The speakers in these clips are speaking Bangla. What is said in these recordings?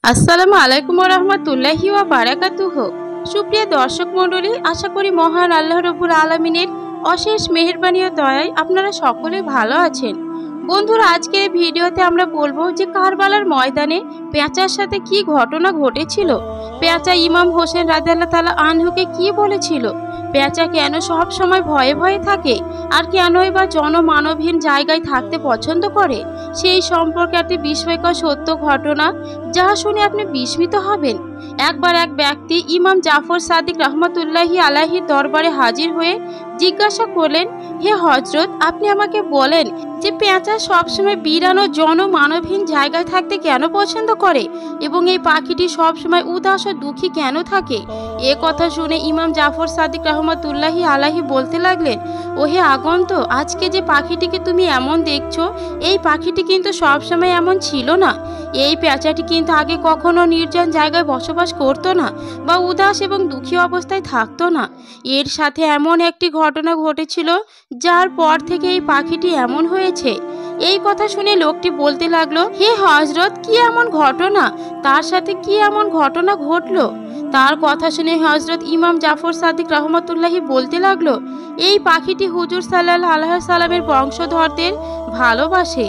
আসসালামু আলাইকুম ওয়া রাহমাতুল্লাহি ওয়া বারাকাতুহু। সুপ্রিয় দর্শক মণ্ডলী, আশা করি মহান আল্লাহ রাব্বুল আলামিনের অশেষ মেহেরবানি ও দয়ায় আপনারা সকলে ভালো আছেন। বন্ধুরা, আজকের ভিডিওতে আমরা বলবো যে কারবালার ময়দানে পেঁচার সাথে কি ঘটনা ঘটেছিল। পেঁচা ইমাম হোসেন রাদিয়াল্লাহু তাআলা আনহুকে কি বলেছিল, পেঁচা কেন সব সময় ভয়ে ভয়ে থাকে, আর কেনই বা জনমানবহীন জায়গায় থাকতে পছন্দ করে, সেই সম্পর্কে একটি বিস্ময়কর সত্য ঘটনা যা শুনে আপনি বিস্মিত হবেন। একবার এক ব্যক্তি ইমাম জাফর সাদিক রহমতুল্লাহি আলাইহির দরবারে হাজির হয়ে জিজ্ঞাসা করলেন, হে হজরত, আপনি আমাকে বলেন যে পেঁচা সবসময় বিরান ও জনমানবহীন জায়গায় থাকতে কেন পছন্দ করে এবং এই পাখিটি সবসময় উদাস ও দুঃখী কেন থাকে। এ কথা শুনে ইমাম জাফর সাদিক রহমতুল্লাহি আলাইহি বলতে লাগলেন, ওহে আগন্তুক, আজকে যে পাখিটিকে তুমি এমন দেখছো, এই পাখিটি কিন্তু সবসময় এমন ছিল না। এই পেঁচাটি কিন্তু আগে কখনো নির্জন জায়গায় বসবাস করতো না বা উদাস এবং দুঃখী অবস্থায় থাকতো না। এর সাথে এমন একটি ঘটনা ঘটেছিল যার পর থেকে এই পাখিটি এমন হয়েছে। এই কথা শুনে লোকটি বলতে লাগলো, হে হজরত, কি এমন ঘটনা, তার সাথে কি এমন ঘটনা ঘটলো। তার কথা শুনে হজরত ইমাম জাফর সাদিক রহমতুল্লাহি বলতে লাগলো, এই পাখিটি হুজুর সাল্লাল্লাহু আলাইহি সাল্লামের বংশধরদের ভালোবাসে।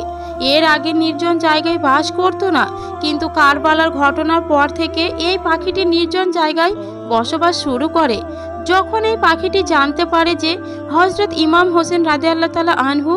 এর আগে নির্জন জায়গায় বাস করতো না, কিন্তু কারবালার ঘটনার পর থেকে এই পাখিটি নির্জন জায়গায় বসবাস শুরু করে। যখন এই পাখিটি জানতে পারে যে হজরত ইমাম হোসেন রাদিয়াল্লাহু তাআলা আনহু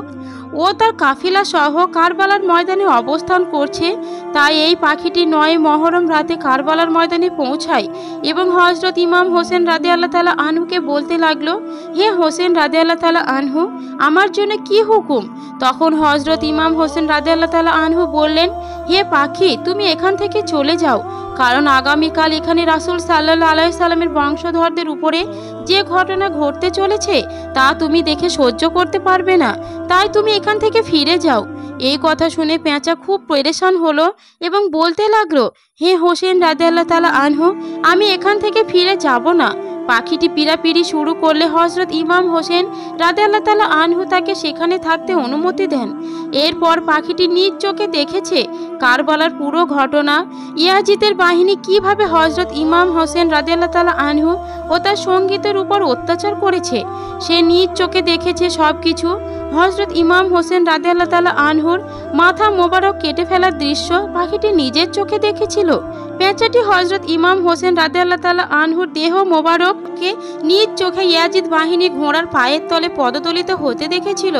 ও তার কাফিলা সহ কারবালার ময়দানে অবস্থান করছে, তাই এই পাখিটি ৯ মহরম রাতে কারবালার ময়দানে পৌঁছায় এবং হজরত ইমাম হোসেন রাদিয়াল্লাহু তাআলা আনহুকে বলতে লাগলো, হে হোসেন রাদিয়াল্লাহু তাআলা আনহু, আমার জন্য কি হুকুম। তখন হজরত ইমাম হোসেন রাদিয়াল্লাহু তাআলা আনহু বললেন, হে পাখি, তুমি এখান থেকে চলে যাও, কারণ আগামীকাল এখানে রাসূল সাল্লাল্লাহু আলাইহি সাল্লামের বংশধরদের উপরে যে ঘটনা ঘটতে চলেছে তা তুমি দেখে সহ্য করতে পারবে না, তাই তুমি এখান থেকে ফিরে যাও। এই কথা শুনে পেঁচা খুব পেরেশান হলো এবং বলতে লাগলো, হে হোসেন রাদিয়াল্লাহু তাআলা আনহু, আমি এখান থেকে ফিরে যাব না। পাখিটি পিড়াপিড়ি শুরু করলে হজরত ইমাম হোসেন রাদিয়াল্লাহু তাআলা আনহু তাকে সেখানে থাকতে অনুমতি দেন। এরপর পাখিটি নিজ চোখে দেখেছে কারবালার পুরো ঘটনা, ইয়াজিদের বাহিনী কিভাবে হজরত ইমাম হোসেন রাদিয়াল্লাহু তাআলা আনহু ও তার সঙ্গীতের উপর অত্যাচার করেছে। সে নিজ চোখে দেখেছে সবকিছু। হজরত ইমাম হোসেন রাদিয়াল্লাহু তাআলা আনহুর মাথা মোবারক কেটে ফেলার দৃশ্য পাখিটি নিজের চোখে দেখেছিল। পেঁচাটি হজরত ইমাম হোসেন রাদিয়াল্লাহু তাআলা আনহুর দেহ মোবারককে নিজ চোখে ইয়াজিদ বাহিনী ঘোড়ার পায়ের তলে পদদলিত হতে দেখেছিল।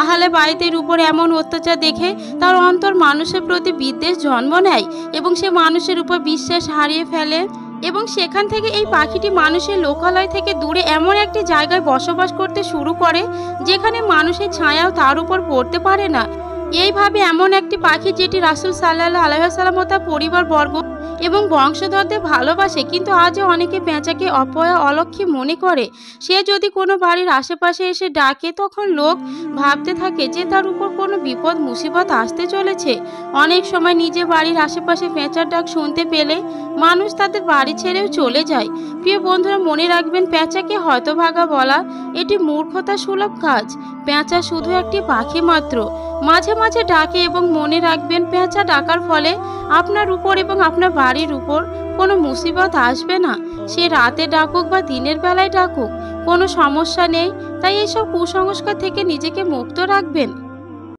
আহলে বাইতের উপর এমন অত্যাচার দেখে তার অন্তর মানুষের প্রতি বিদ্বেষ জন্ম নেয় এবং সে মানুষের উপর বিশ্বাস হারিয়ে ফেলে এবং সেখান থেকে এই পাখিটি মানুষের লোকালয় থেকে দূরে এমন একটি জায়গায় বসবাস করতে শুরু করে যেখানে মানুষের ছায়াও তার উপর পড়তে পারে না। এইভাবে এমন একটি পাখি যেটি রাসূল সাল্লাল্লাহু আলাইহি ওয়াসাল্লাম ও তার পরিবারবর্গ এবং বংশধরদের ভালোবাসে, কিন্তু আজও অনেকে পেঁচাকে অপয়া অলক্ষী মনে করে। সে যদি কোনো বাড়ির আশেপাশে এসে ডাকে, তখন লোক ভাবতে থাকে যে তার উপর কোনো বিপদ মুসিবত আসতে চলেছে। অনেক সময় নিজে বাড়ির আশেপাশে পেঁচার ডাক শুনতে পেলে মানুষ তাদের বাড়ি ছেড়েও চলে যায়। প্রিয় বন্ধুরা, মনে রাখবেন, পেঁচাকে হতভাগা বলা এটি মূর্খতা সুলভ কাজ। পেঁচা শুধু একটি পাখি মাত্র, মাঝে মাঝে ডাকে এবং মনে রাখবেন, পেঁচা ডাকার ফলে আপনার উপর এবং আপনার বাড়ির উপর কোনো মুসিবত আসবে না। সে রাতে ডাকুক বা দিনের বেলায় ডাকুক, কোনো সমস্যা নেই। তাই এইসব কুসংস্কার থেকে নিজেকে মুক্ত রাখবেন।